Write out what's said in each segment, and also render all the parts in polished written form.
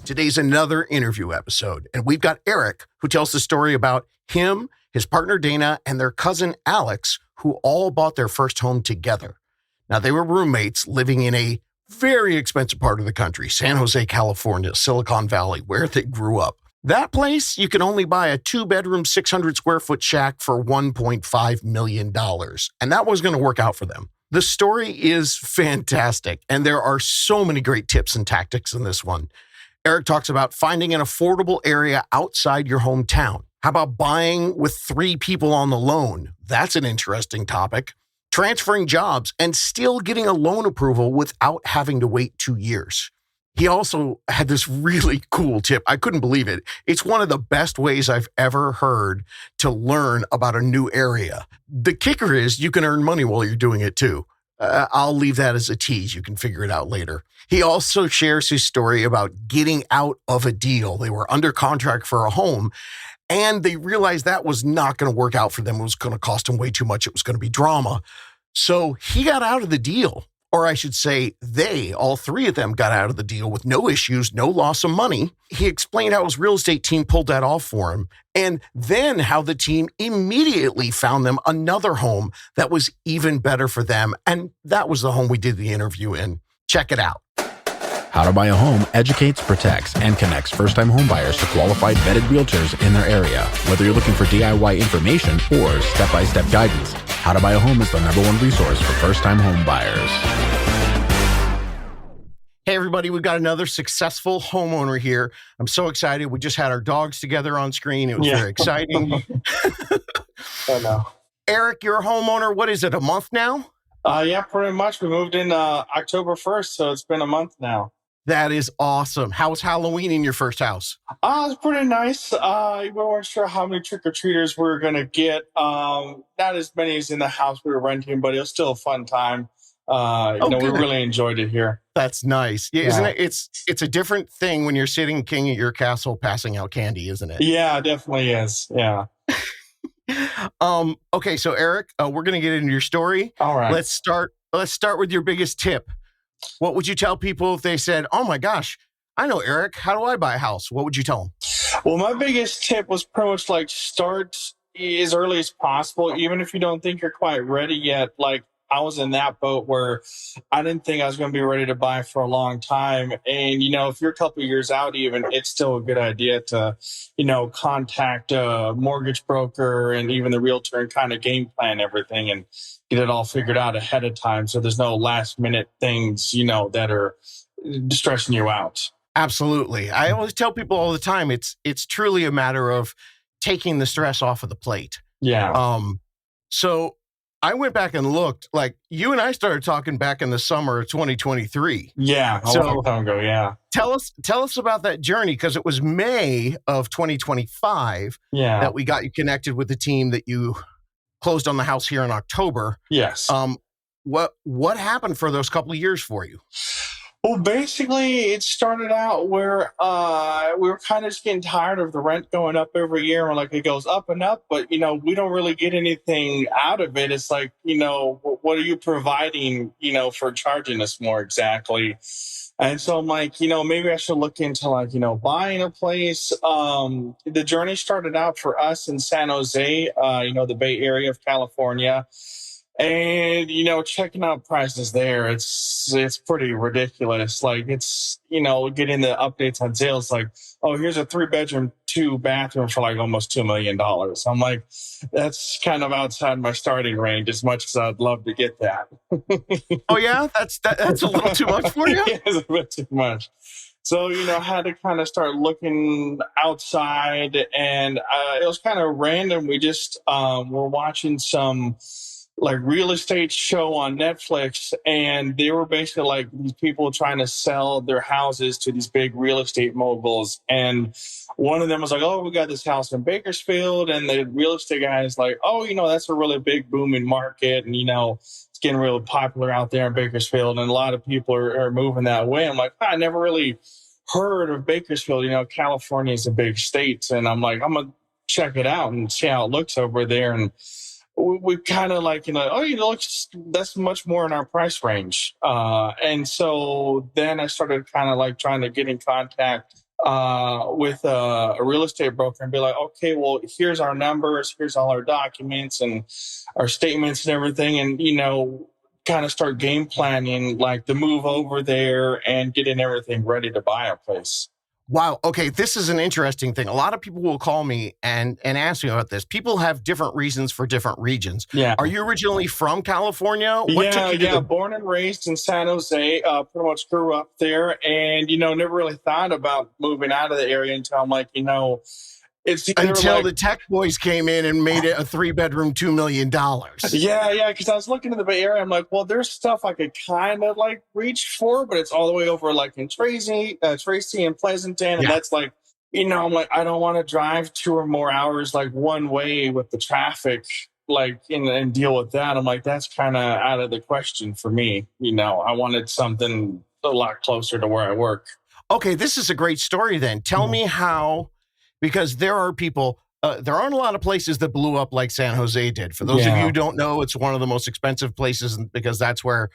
Today's another interview episode, and we've got Eric, who tells the story about him, his partner Dana, and their cousin Alex, who all bought their first home together. Now, they were roommates living in a very expensive part of the country, San Jose, California, Silicon Valley, where they grew up. That place, you can only buy a 2-bedroom, 600-square-foot shack for $1.5 million, and that was going to work out for them. The story is fantastic, and there are so many great tips and tactics in this one. Eric talks about finding an affordable area outside your hometown. How about buying with 3 people on the loan? That's an interesting topic. Transferring jobs and still getting a loan approval without having to wait 2 years. He also had this really cool tip. I couldn't believe it. It's one of the best ways I've ever heard to learn about a new area. The kicker is you can earn money while you're doing it too. I'll leave that as a tease. You can figure it out later. He also shares his story about getting out of a deal. They were under contract for a home, and they realized that was not going to work out for them. It was going to cost them way too much. It was going to be drama. So he got out of the deal, or I should say all 3 of them got out of the deal with no issues, no loss of money. He explained how his real estate team pulled that off for him, and then how the team immediately found them another home that was even better for them. And that was the home we did the interview in. Check it out. How to Buy a Home educates, protects, and connects first-time homebuyers to qualified vetted realtors in their area. Whether you're looking for DIY information or step-by-step guidance, How to Buy a Home is the #1 resource for first-time homebuyers. Hey, everybody, we've got another successful homeowner here. I'm so excited. We just had our dogs together on screen. It was very exciting. I know. Eric, you're a homeowner. What is it, a month now? Yeah, pretty much. We moved in October 1st, so it's been a month now. That is awesome. How was Halloween in your first house? It was pretty nice. We weren't sure how many trick-or-treaters we were going to get. Not as many as in the house we were renting, but it was still a fun time. We really enjoyed it here. That's nice. Yeah, isn't it? It's a different thing when you're sitting king at your castle passing out candy, isn't it? Yeah, it definitely is. Yeah. Okay, so Eric, we're going to get into your story. All right. Let's start with your biggest tip. What would you tell people if they said, "Oh my gosh, I know Eric, how do I buy a house?" What would you tell them? Well, my biggest tip was pretty much like start as early as possible, even if you don't think you're quite ready yet. Like, I was in that boat where I didn't think I was going to be ready to buy for a long time. And, if you're a couple of years out even, it's still a good idea to, contact a mortgage broker and even the realtor and kind of game plan everything and get it all figured out ahead of time. So there's no last minute things, that are stressing you out. Absolutely. I always tell people all the time, it's truly a matter of taking the stress off of the plate. Yeah. So I went back and looked, like you and I started talking back in the summer of 2023. Yeah, a long time ago, yeah. Tell us about that journey, because it was May of 2025 that we got you connected with the team that you closed on the house here in October. Yes. What happened for those couple of years for you? Well, basically, it started out where we were kind of just getting tired of the rent going up every year. And it goes up and up, but, we don't really get anything out of it. It's like, what are you providing, for charging us more exactly? And so I'm like, maybe I should look into buying a place. The journey started out for us in San Jose, the Bay Area of California. And, checking out prices there, it's pretty ridiculous. Like, it's, getting the updates on sales, like, oh, here's a 3-bedroom, 2-bathroom for almost $2 million. I'm like, that's kind of outside my starting range, as much as I'd love to get that. Oh, yeah? That's a little too much for you? Yeah, it's a bit too much. So, I had to kind of start looking outside, and it was kind of random. We just were watching some real estate show on Netflix, and they were basically these people trying to sell their houses to these big real estate moguls. And one of them was like, "Oh, we got this house in Bakersfield," and the real estate guy is like, "Oh, that's a really big booming market, and it's getting really popular out there in Bakersfield, and a lot of people are moving that way." I'm like, I never really heard of Bakersfield. California is a big state, and I'm like, I'm gonna check it out and see how it looks over there. And we kind of that's much more in our price range. And so then I started kind of trying to get in contact with a real estate broker and be like, okay, well, here's our numbers, here's all our documents and our statements and everything, and kind of start game planning like the move over there and getting everything ready to buy a place. Wow. Okay, this is an interesting thing. A lot of people will call me and ask me about this. People have different reasons for different regions. Yeah. Are you originally from California? What took you to Born and raised in San Jose. Pretty much grew up there, and never really thought about moving out of the area until I'm like, it's until the tech boys came in and made it a 3-bedroom, $2 million. Yeah, because I was looking in the Bay Area. I'm like, well, there's stuff I could kind of like reach for, but it's all the way over like in Tracy and Pleasanton. And that's like, I'm like, I don't want to drive 2 or more hours like one way with the traffic, like and deal with that. I'm like, that's kind of out of the question for me. I wanted something a lot closer to where I work. Okay, this is a great story then. Tell me how. Because there are people, there aren't a lot of places that blew up like San Jose did. For those of you who don't know, it's one of the most expensive places because that's where,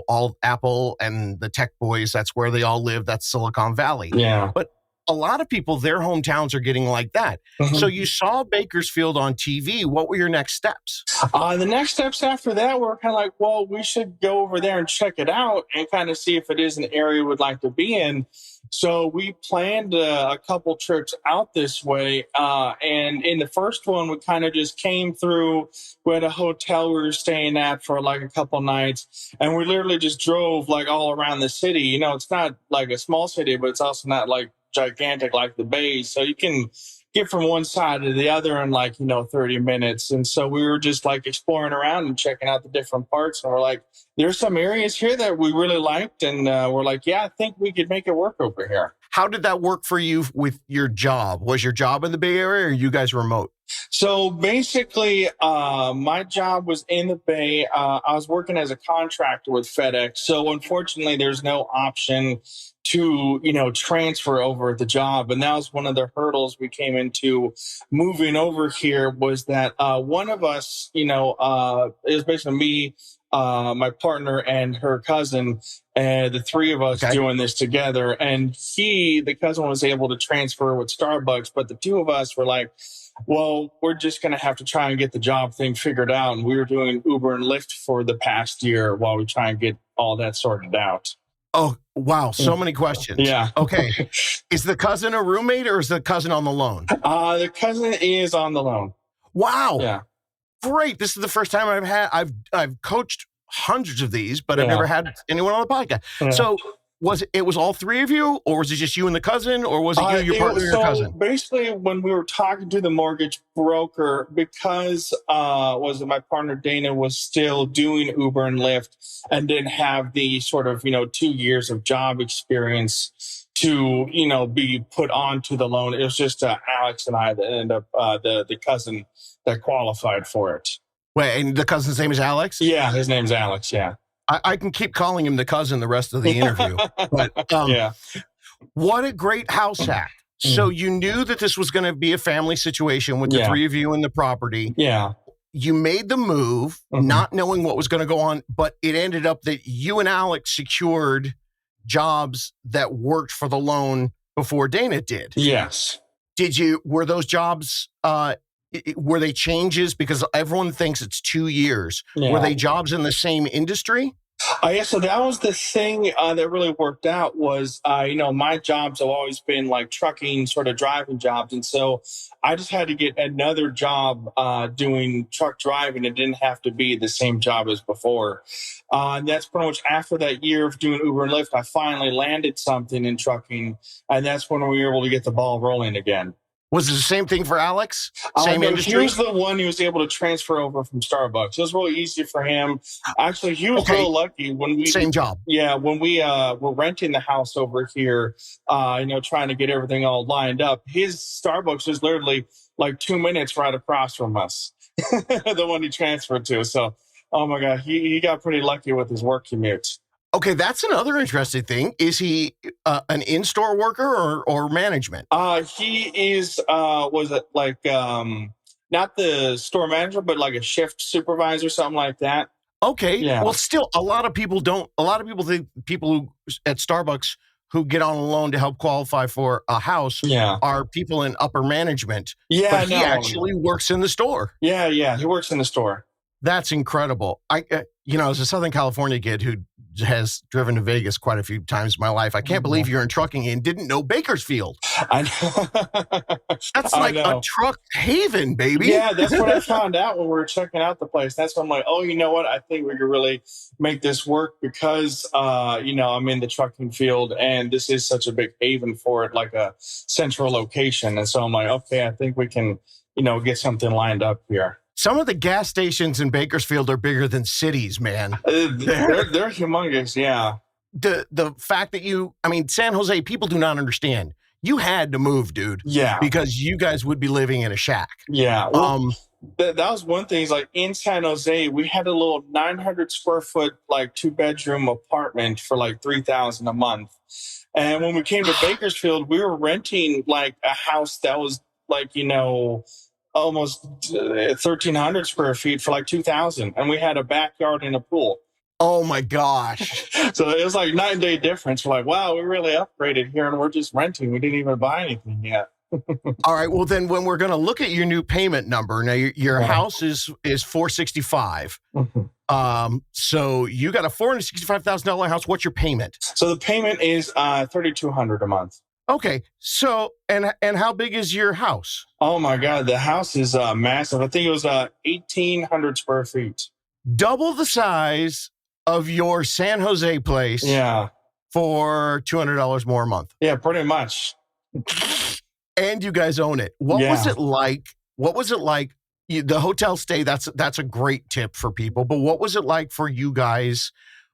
all Apple and the tech boys, that's where they all live. That's Silicon Valley. Yeah. But a lot of people, their hometowns are getting like that. Mm-hmm. So you saw Bakersfield on TV. What were your next steps? The next steps after that were kind of like, well, we should go over there and check it out and kind of see if it is an area we'd like to be in. So we planned a couple trips out this way. And in the first one, we kind of just came through. We had a hotel we were staying at for like a couple nights. And we literally just drove like all around the city. It's not like a small city, but it's also not like gigantic like the Bay. So you can get from one side to the other in like, 30 minutes. And so we were just like exploring around and checking out the different parts. And we're like, there's some areas here that we really liked. And we're like, yeah, I think we could make it work over here. How did that work for you with your job? Was your job in the Bay Area or are you guys remote? So basically, my job was in the Bay. I was working as a contractor with FedEx. So unfortunately, there's no option to, transfer over the job. And that was one of the hurdles we came into moving over here was that one of us, it was basically me, my partner and her cousin, and the three of us doing this together. And the cousin was able to transfer with Starbucks, but the two of us were like, well, we're just going to have to try and get the job thing figured out. And we were doing Uber and Lyft for the past year while we try and get all that sorted out. Oh, wow. So many questions. Yeah. Okay. Is the cousin a roommate or is the cousin on the loan? The cousin is on the loan. Wow. Yeah. Great. This is the first time I've coached hundreds of these, but I've never had anyone on the podcast. Yeah. So was it was all three of you, or was it just you and the cousin, or was it you, your partner, and your cousin? Basically, when we were talking to the mortgage broker, because my partner Dana was still doing Uber and Lyft and didn't have the sort of 2 years of job experience to be put onto the loan. It was just Alex and I that ended up the cousin that qualified for it. Wait, and the cousin's name is Alex? Yeah, his name's Alex. Yeah. I can keep calling him the cousin the rest of the interview. But what a great house hack. So you knew that this was going to be a family situation with the three of you in the property. Yeah. You made the move, not knowing what was going to go on, but it ended up that you and Alex secured jobs that worked for the loan before Dana did. Yes. Were those jobs, were they changes? Because everyone thinks it's 2 years. Yeah. Were they jobs in the same industry? So that was the thing that really worked out was, my jobs have always been like trucking, sort of driving jobs. And so I just had to get another job doing truck driving. It didn't have to be the same job as before. And that's pretty much after that year of doing Uber and Lyft, I finally landed something in trucking. And that's when we were able to get the ball rolling again. Was it the same thing for Alex? Same industry? He was the one who was able to transfer over from Starbucks. It was really easy for him. Actually, he was real lucky when we... Same job. Yeah, when we were renting the house over here, trying to get everything all lined up, his Starbucks was literally like 2 minutes right across from us, the one he transferred to. So, oh my God, he got pretty lucky with his work commute. Okay, that's another interesting thing. Is he an in-store worker or management? He is, not the store manager, but like a shift supervisor, something like that. Okay, well, still, a lot of people think people who at Starbucks who get on a loan to help qualify for a house Yeah. are people in upper management, Yeah, but he no. actually works in the store. Yeah. He works in the store. That's incredible. As a Southern California kid who has driven to Vegas quite a few times in my life, I can't believe you're in trucking and didn't know Bakersfield. I know. That's I like know. a truck haven, baby. Yeah, that's what I found out when we were checking out the place. That's when I'm like, oh, you know what? I think we could really make this work because, I'm in the trucking field and this is such a big haven for it, like a central location. And so I'm like, okay, I think we can, get something lined up here. Some of the gas stations in Bakersfield are bigger than cities, man. They're humongous, yeah. The fact that San Jose, people do not understand. You had to move, dude. Yeah. Because you guys would be living in a shack. Yeah. Well, that was one thing. Is like in San Jose, we had a little 900 square foot, like 2-bedroom apartment for like $3,000 a month. And when we came to Bakersfield, we were renting like a house that was like, almost 1,300 square feet for like $2,000. And we had a backyard and a pool. Oh my gosh. So it was like night and day difference. We're like, wow, we really upgraded here and we're just renting. We didn't even buy anything yet. All right. Well, then when we're going to look at your new payment number, now your house is $465. So you got a $465,000 house. What's your payment? So the payment is $3,200 a month. Okay. So and how big is your house? Oh my God, the house is massive. I think it was 1,800 square feet. Double the size of your San Jose place. Yeah. For $200 more a month. Yeah, pretty much. And you guys own it. What was it like? The hotel stay, that's a great tip for people. But what was it like for you guys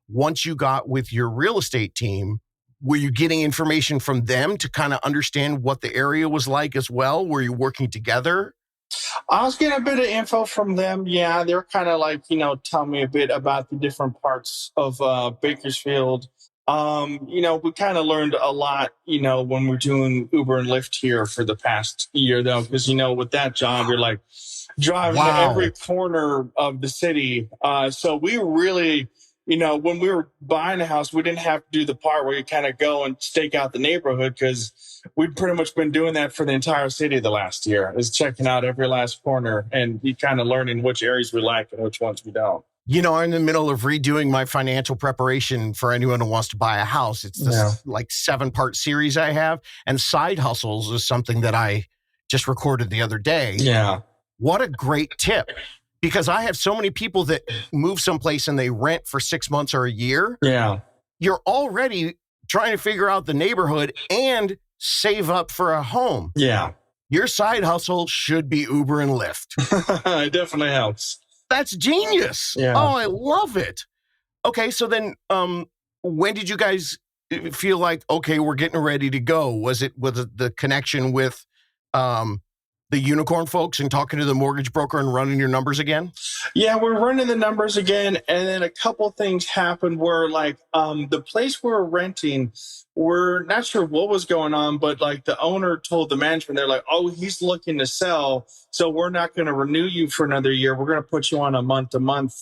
once you got with your real estate team? Were you getting information from them to kind of understand what the area was like as well? Were you working together? I was getting a bit of info from them. Yeah, they were kind of like, tell me a bit about the different parts of Bakersfield. We kind of learned a lot, when we're doing Uber and Lyft here for the past year, though, because, with that job, you're like driving to every corner of the city. So we really, when we were buying a house, we didn't have to do the part where you kind of go and stake out the neighborhood because we'd pretty much been doing that for the entire city the last year, is checking out every last corner and you kind of learning which areas we like and which ones we don't. I'm in the middle of redoing my financial preparation for anyone who wants to buy a house. It's this 7-part series I have. And side hustles is something that I just recorded the other day. Yeah. What a great tip. Because I have so many people that move someplace and they rent for 6 months or a year. Yeah. You're already trying to figure out the neighborhood and save up for a home. Yeah. Your side hustle should be Uber and Lyft. It definitely helps. That's genius. Yeah. Oh, I love it. Okay, so then when did you guys feel like, okay, we're getting ready to go? Was it the connection with the unicorn folks and talking to the mortgage broker and running your numbers again? Yeah, we're running the numbers again. And then a couple things happened where like the place we were renting, we're not sure what was going on, but like the owner told the management, they're like, oh, he's looking to sell. So we're not going to renew you for another year. We're going to put you on a month-to-month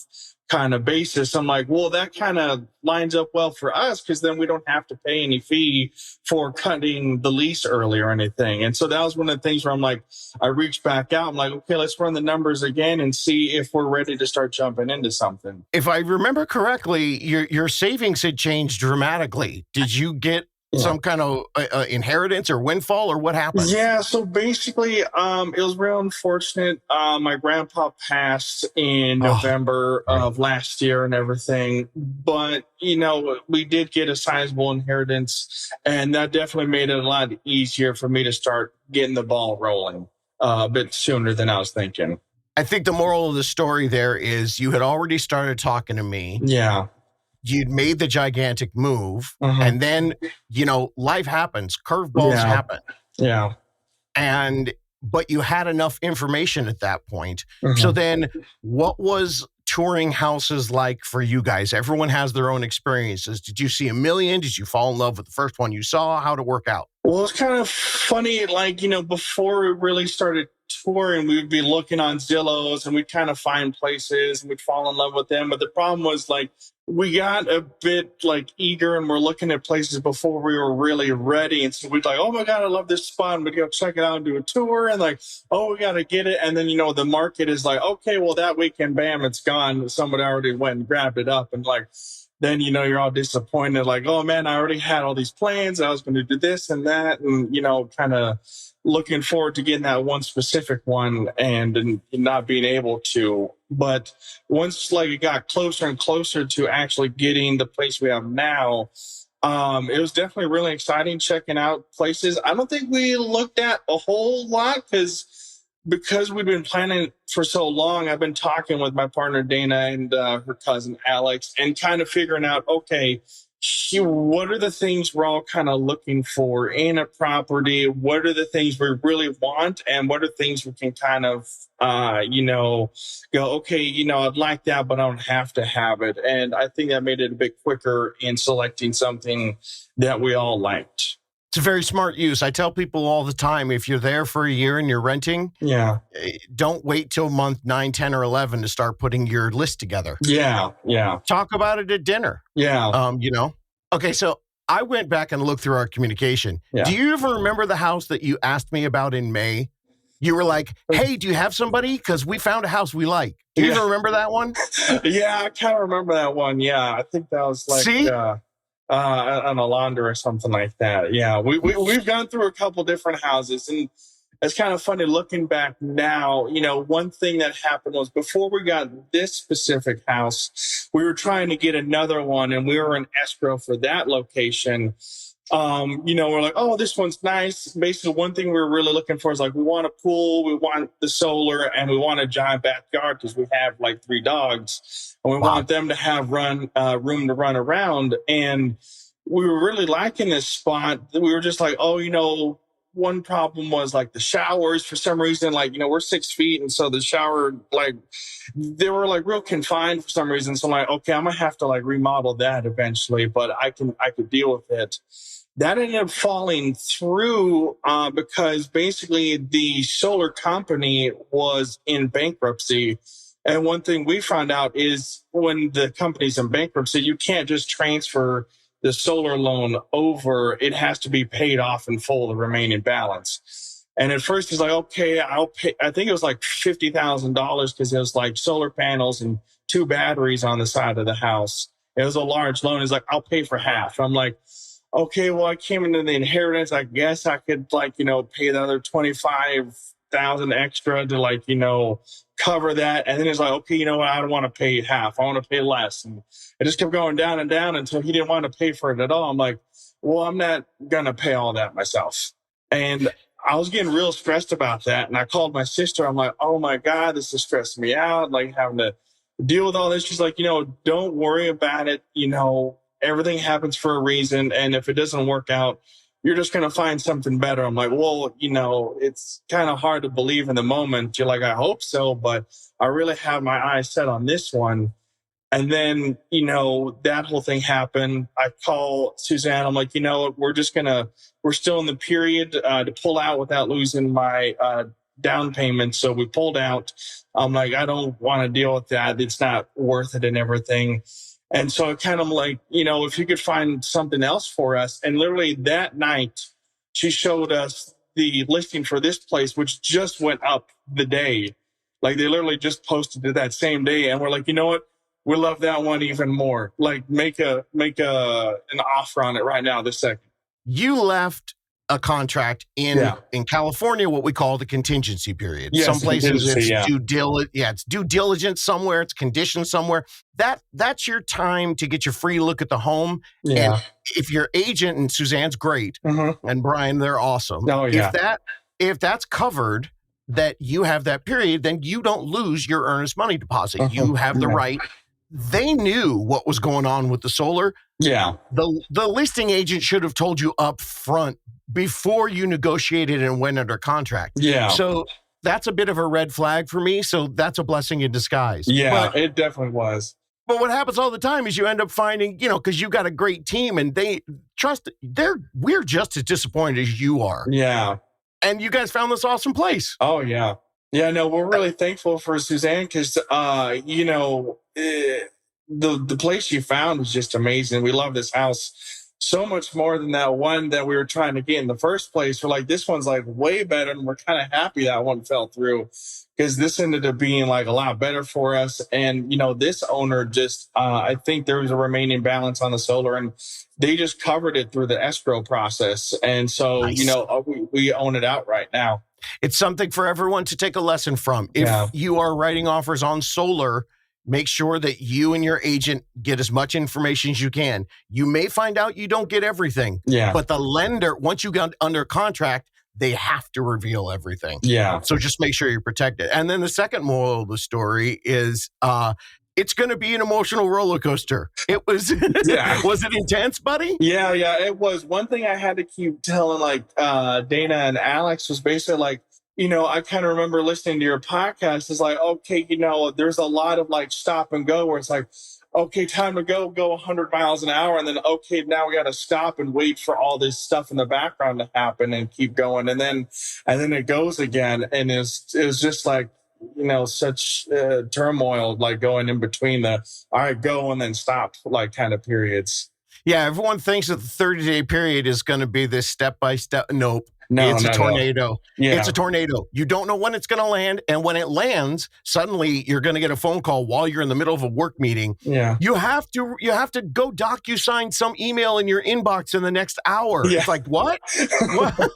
kind of basis. I'm like, well, that kind of lines up well for us because then we don't have to pay any fee for cutting the lease early or anything. And so that was one of the things where I'm like, I reached back out. I'm like, okay, let's run the numbers again and see if we're ready to start jumping into something. If I remember correctly, your savings had changed dramatically. Did you get some kind of inheritance or windfall or what happened? Yeah, so basically, it was real unfortunate. My grandpa passed in November of last year and everything. But, we did get a sizable inheritance, and that definitely made it a lot easier for me to start getting the ball rolling a bit sooner than I was thinking. I think the moral of the story there is you had already started talking to me. Yeah. You'd made the gigantic move, and then, life happens. Curveballs happen. Yeah. But you had enough information at that point. So then what was touring houses like for you guys? Everyone has their own experiences. Did you see a million? Did you fall in love with the first one you saw? How'd it work out? Well, it's kind of funny. Like, before we really started touring, we would be looking on Zillows and we'd kind of find places and we'd fall in love with them. But the problem was like, we got a bit like eager and we're looking at places before we were really ready. And so we're like, oh my God, I love this spot. And we go check it out and do a tour. And like, oh, we got to get it. And then, the market is like, okay, well, that weekend, bam, it's gone. Somebody already went and grabbed it up. And like, then, you're all disappointed. Like, oh man, I already had all these plans. I was going to do this and that. And, kind of looking forward to getting that one specific one and not being able to. But once like it got closer and closer to actually getting the place we have now, it was definitely really exciting checking out places. I don't think we looked at a whole lot because we've been planning for so long. I've been talking with my partner Dana and her cousin Alex and kind of figuring out, okay, what are the things we're all kind of looking for in a property? What are the things we really want? And what are things we can kind of, go, okay, I'd like that, but I don't have to have it. And I think that made it a bit quicker in selecting something that we all liked. It's a very smart use. I tell people all the time, if you're there for a year and you're renting, don't wait till month 9, 10, or 11 to start putting your list together. Yeah. Talk about it at dinner. Yeah. Okay, so I went back and looked through our communication. Yeah. Do you ever remember the house that you asked me about in May? You were like, hey, do you have somebody? Because we found a house we like. Do you even remember that one? Yeah, I kind of remember that one. Yeah, I think that was like... See? On a launder or something like that. Yeah, we've gone through a couple different houses, and it's kind of funny looking back now. One thing that happened was before we got this specific house, we were trying to get another one, and we were in escrow for that location. We're like, oh, this one's nice. Basically, one thing we were really looking for is like, we want a pool, we want the solar, and we want a giant backyard because we have like 3 dogs, and we want them to have room to run around. And we were really liking this spot. We were just like, oh, one problem was like the showers for some reason, like, we're 6 feet. And so the shower, like, they were like real confined for some reason. So I'm like, okay, I'm gonna have to like remodel that eventually, but I could deal with it. That ended up falling through because basically the solar company was in bankruptcy. And one thing we found out is when the company's in bankruptcy, you can't just transfer the solar loan over. It has to be paid off in full, the remaining balance. And at first he's like, okay, I'll pay. I think it was like $50,000 because it was like solar panels and 2 batteries on the side of the house. It was a large loan. He's like, I'll pay for half. I'm like, okay, well, I came into the inheritance. I guess I could pay the other 25,000 extra to cover that. And then he's like, okay, I don't want to pay half. I want to pay less. And it just kept going down and down until he didn't want to pay for it at all. I'm like, well, I'm not going to pay all that myself. And I was getting real stressed about that. And I called my sister. I'm like, oh my God, this is stressing me out. Like having to deal with all this. She's like, don't worry about it. Everything happens for a reason. And if it doesn't work out, you're just going to find something better. I'm like, well, it's kind of hard to believe in the moment. You're like, I hope so, but I really have my eyes set on this one. And then, that whole thing happened. I call Suzanne. I'm like, we're still in the period to pull out without losing my down payment. So we pulled out. I'm like, I don't want to deal with that. It's not worth it and everything. And so I kind of like, if you could find something else for us. And literally that night, she showed us the listing for this place, which just went up the day. Like they literally just posted it that same day. And we're like, you know what? We love that one even more. Like make an offer on it right now, this second. You left a contract in California, what we call the contingency period. Yes, some places it's it's due diligence somewhere, it's conditioned somewhere. That's your time to get your free look at the home. Yeah. And if your agent, and Suzanne's great, and Brian, they're awesome. Oh, yeah. If that's covered, that you have that period, then you don't lose your earnest money deposit. You have the right. They knew what was going on with the solar. Yeah. The listing agent should have told you up front before you negotiated and went under contract. Yeah. So that's a bit of a red flag for me. So that's a blessing in disguise. Yeah, it definitely was. But what happens all the time is you end up finding, because you got a great team and we're just as disappointed as you are. Yeah. And you guys found this awesome place. Oh, yeah. Yeah, no, we're really thankful for Suzanne because, the place you found was just amazing. We love this house so much more than that one that we were trying to get in the first place. We're like, this one's like way better, and we're kind of happy that one fell through because this ended up being like a lot better for us. And this owner just, I think there was a remaining balance on the solar, and they just covered it through the escrow process. And so, Nice. we own it outright now. It's something for everyone to take a lesson from. If Yeah. you are writing offers on solar, make sure that you and your agent get as much information as you can. You may find out you don't get everything, Yeah. but the lender, once you got under contract, they have to reveal everything. Yeah. So just make sure you're protected. And then the second moral of the story is it's going to be an emotional roller coaster. It was, Yeah. Was it intense, buddy? Yeah, it was. One thing I had to keep telling Dana and Alex was basically like, I kind of remember listening to your podcast. It's like, okay, there's a lot of like stop and go where it's like, okay, time to go 100 miles an hour. And then, okay, now we got to stop and wait for all this stuff in the background to happen and keep going. And then it goes again. And it was just like, such turmoil, like going in between the, all right, go and then stop, like kind of periods. Yeah, everyone thinks that the 30-day period is going to be this step-by-step. Nope. No, It's a tornado. Yeah. It's a tornado. You don't know when it's going to land. And when it lands, suddenly you're going to get a phone call while you're in the middle of a work meeting. Yeah. You have to go DocuSign some email in your inbox in the next hour. Yeah. It's like, what? What?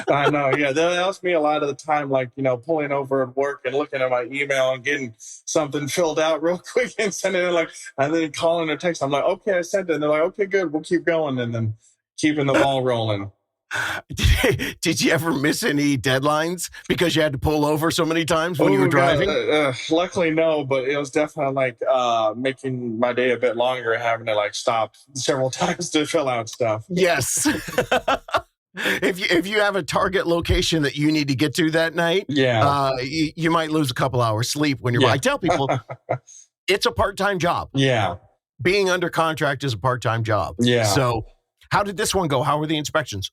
I know. Yeah. That was me a lot of the time, like, pulling over at work and looking at my email and getting something filled out real quick and sending it and then calling or text. I'm like, okay, I sent it. And they're like, okay, good. We'll keep going. And then keeping the ball rolling. Did you ever miss any deadlines because you had to pull over so many times when you were driving? Luckily, no, but it was definitely making my day a bit longer, having to stop several times to fill out stuff. Yes. If you have a target location that you need to get to that night, you might lose a couple hours sleep when you're. I tell people, it's a part-time job. Yeah, being under contract is a part-time job. Yeah. So, how did this one go? How were the inspections?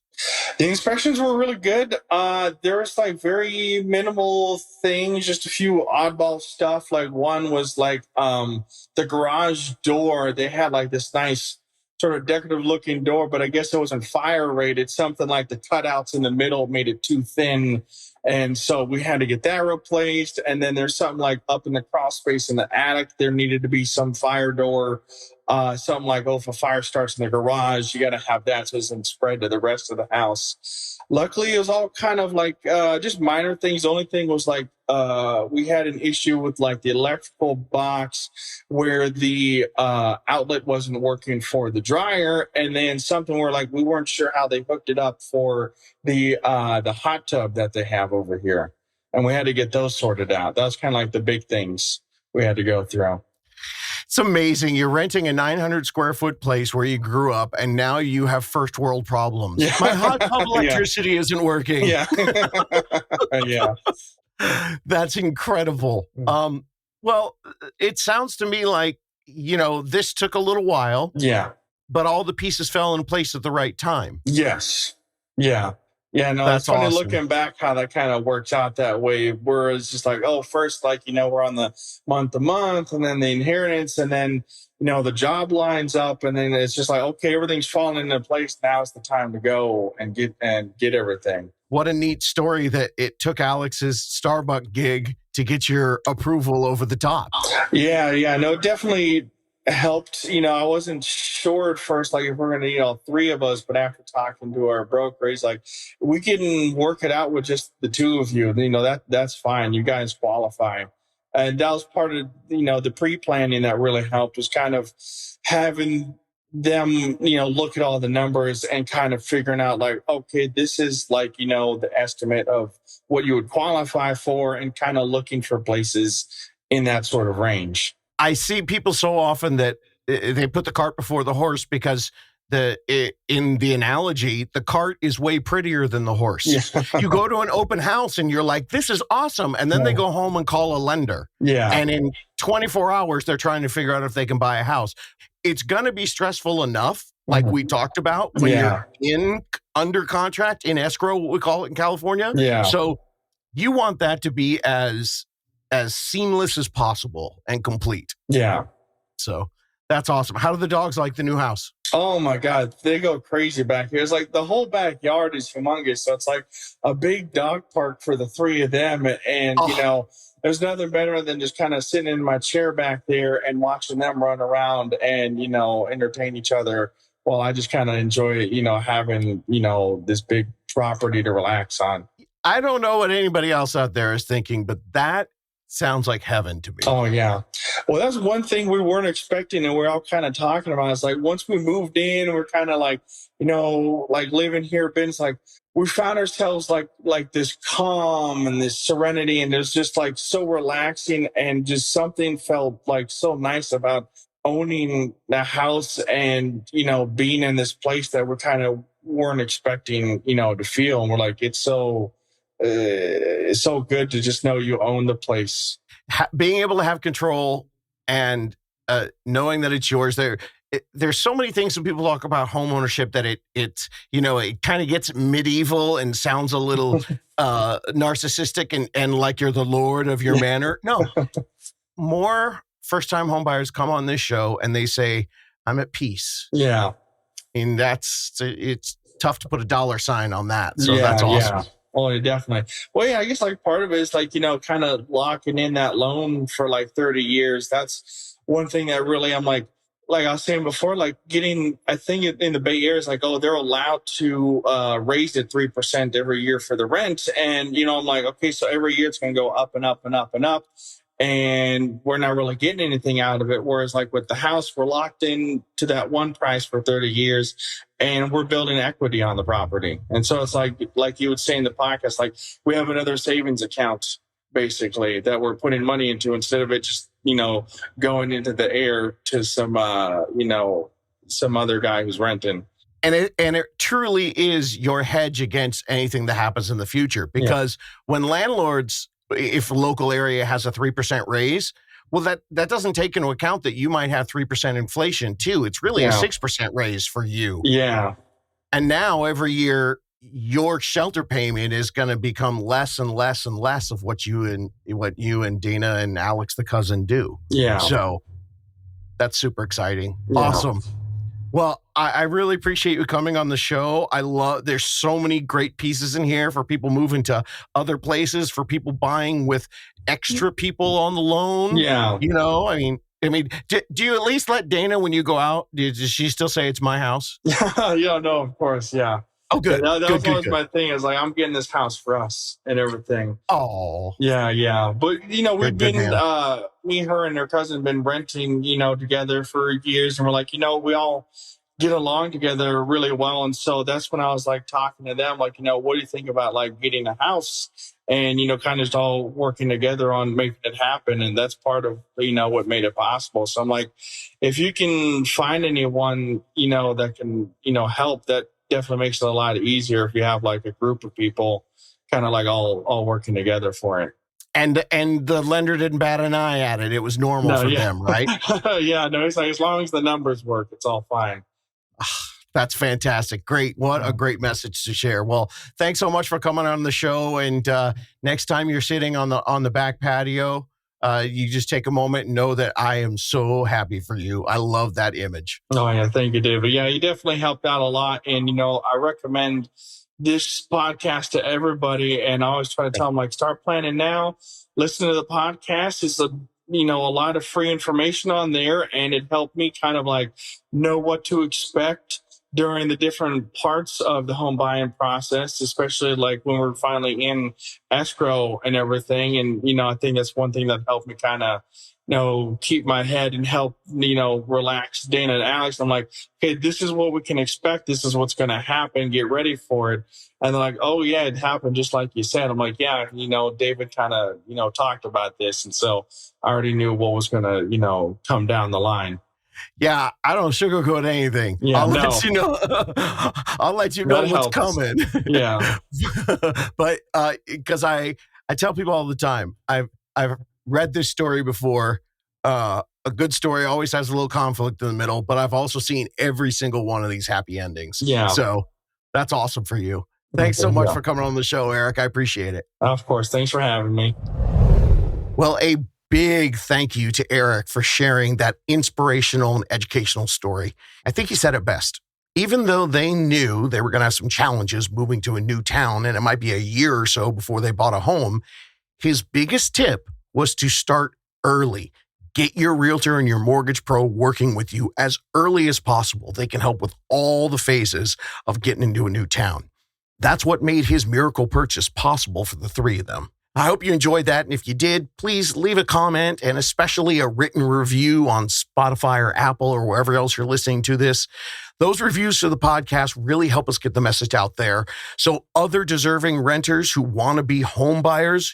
The inspections were really good. There was very minimal things, just a few oddball stuff. Like one was the garage door. They had this nice sort of decorative looking door, but I guess it wasn't fire rated. Something like the cutouts in the middle made it too thin. And so we had to get that replaced. And then there's something up in the crawl space in the attic. There needed to be some fire door. Something if a fire starts in the garage, you got to have that so it doesn't spread to the rest of the house. Luckily, it was all kind of just minor things. The only thing was we had an issue with the electrical box where the outlet wasn't working for the dryer, and then something where we weren't sure how they hooked it up for the hot tub that they have over here, and we had to get those sorted out. That was kind of the big things we had to go through. It's amazing. You're renting a 900 square foot place where you grew up, and now you have first world problems. Yeah. My hot tub electricity isn't working. Yeah. Yeah. That's incredible. Well, it sounds to me like, this took a little while. Yeah. But all the pieces fell in place at the right time. Yes. Yeah. Yeah, no, That's it's funny awesome. looking back how that kind of works out that way. Where it's just first, we're on the month to month, and then the inheritance, and then, the job lines up, and then it's just okay, everything's falling into place. Now is the time to go and get everything. What a neat story that it took Alex's Starbucks gig to get your approval over the top. Yeah, no, definitely helped. I wasn't sure at first, if we're going to need all three of us, but after talking to our broker, he's we can work it out with just the two of you. That's fine. You guys qualify. And that was part of, the pre-planning that really helped, was kind of having them, look at all the numbers and kind of figuring out okay, this is the estimate of what you would qualify for, and kind of looking for places in that sort of range. I see people so often that they put the cart before the horse, because in the analogy, the cart is way prettier than the horse. Yeah. You go to an open house and you're like, this is awesome. And then they go home and call a lender. Yeah. And in 24 hours, they're trying to figure out if they can buy a house. It's going to be stressful enough, like we talked about, when you're under contract, in escrow, what we call it in California. Yeah. So you want that to be as seamless as possible and complete. Yeah. So That's awesome. How do the dogs like the new house? Oh my God, they go crazy back here. It's like the whole backyard is humongous. So it's like a big dog park for the three of them. And, Oh, there's nothing better than just kind of sitting in my chair back there and watching them run around and, entertain each other while I just kind of enjoy, having, this big property to relax on. I don't know what anybody else out there is thinking, but that sounds like heaven to me. Oh yeah. Well, that's one thing we weren't expecting, and we're all kind of talking about. It's like once we moved in, we're kind of like, like living here. Ben's like we found ourselves like this calm and this serenity, and it was just like so relaxing, and just something felt like so nice about owning the house and being in this place that we're kind of weren't expecting to feel, and we're like it's so good to just know you own the place. Being able to have control and knowing that it's yours. There's so many things when people talk about home ownership that it kind of gets medieval and sounds a little narcissistic and like you're the lord of your manor. No, more first-time home buyers come on this show and they say, I'm at peace. Yeah. And it's tough to put a dollar sign on that. So that's awesome. Yeah. Oh, yeah, definitely. Well, yeah, I guess like part of it is like, kind of locking in that loan for like 30 years. That's one thing that really I'm like I was saying before, like getting, I think in the Bay Area is like, oh, they're allowed to raise it 3% every year for the rent. And, I'm like, okay, so every year it's going to go up and up and up and up. And we're not really getting anything out of it. Whereas like with the house, we're locked in to that one price for 30 years and we're building equity on the property. And so it's like you would say in the podcast, like we have another savings account basically that we're putting money into instead of it just, going into the air to some, some other guy who's renting. And it truly is your hedge against anything that happens in the future, because when landlords, if a local area has a 3% raise, well, that doesn't take into account that you might have 3% inflation too. It's really a 6% raise for you. Yeah. And now every year, your shelter payment is going to become less and less and less of what you and Dana and Alex, the cousin, do. Yeah. So that's super exciting. Yeah. Awesome. Well, I really appreciate you coming on the show. There's so many great pieces in here for people moving to other places, for people buying with extra people on the loan. Yeah. I mean, do you at least let Dana, when you go out, does she still say it's my house? Yeah, no, of course. Yeah. Oh, good. That was always my thing is like, I'm getting this house for us and everything. Oh. Yeah, yeah. But, we've been, me, her, and her cousin been renting, together for years. And we're like, we all get along together really well. And so that's when I was like talking to them, like, what do you think about like getting a house and, kind of just all working together on making it happen. And that's part of, what made it possible. So I'm like, if you can find anyone, that can, help, that definitely makes it a lot easier if you have like a group of people kind of like all working together for it. And the lender didn't bat an eye at it. It was normal for them, right? Yeah, no, it's like as long as the numbers work, it's all fine. That's fantastic. Great. What a great message to share. Well, thanks so much for coming on the show. And next time you're sitting on the back patio, you just take a moment and know that I am so happy for you. I love that image. Oh, yeah. Thank you, David. Yeah, you definitely helped out a lot. And, I recommend this podcast to everybody. And I always try to tell them, like, start planning now. Listen to the podcast. It's a lot of free information on there. And it helped me kind of like know what to expect during the different parts of the home buying process, especially like when we're finally in escrow and everything. And, I think that's one thing that helped me kind of, keep my head and help, relax Dana and Alex. I'm like, okay, this is what we can expect. This is what's going to happen. Get ready for it. And they're like, oh yeah, it happened just like you said. I'm like, yeah, David kind of, talked about this. And so I already knew what was going to, come down the line. Yeah, I don't sugarcoat anything. Yeah, let you know. I'll let you know that what's helps. coming. Yeah. But because I tell people all the time, I've read this story before. A good story always has a little conflict in the middle, but I've also seen every single one of these happy endings. Yeah. So that's awesome for you. Thanks so much for coming on the show, Eric. I appreciate it. Of course. Thanks for having me. Well, a big thank you to Eric for sharing that inspirational and educational story. I think he said it best. Even though they knew they were going to have some challenges moving to a new town and it might be a year or so before they bought a home, his biggest tip was to start early. Get your realtor and your mortgage pro working with you as early as possible. They can help with all the phases of getting into a new town. That's what made his miracle purchase possible for the three of them. I hope you enjoyed that. And if you did, please leave a comment and especially a written review on Spotify or Apple or wherever else you're listening to this. Those reviews to the podcast really help us get the message out there. So other deserving renters who want to be home buyers,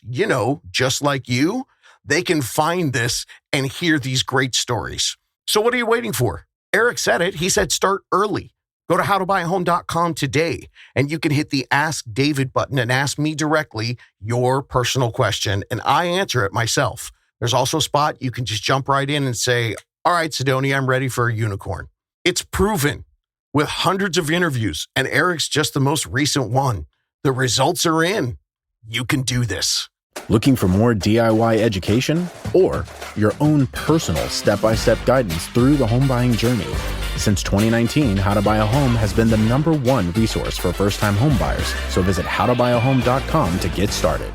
just like you, they can find this and hear these great stories. So what are you waiting for? Eric said it. He said start early. Go to howtobuyahome.com today, and you can hit the Ask David button and ask me directly your personal question, and I answer it myself. There's also a spot you can just jump right in and say, all right, Sidonia, I'm ready for a unicorn. It's proven with hundreds of interviews, and Eric's just the most recent one. The results are in. You can do this. Looking for more DIY education or your own personal step-by-step guidance through the home buying journey? Since 2019, How to Buy a Home has been the #1 resource for first-time home buyers. So visit howtobuyahome.com to get started.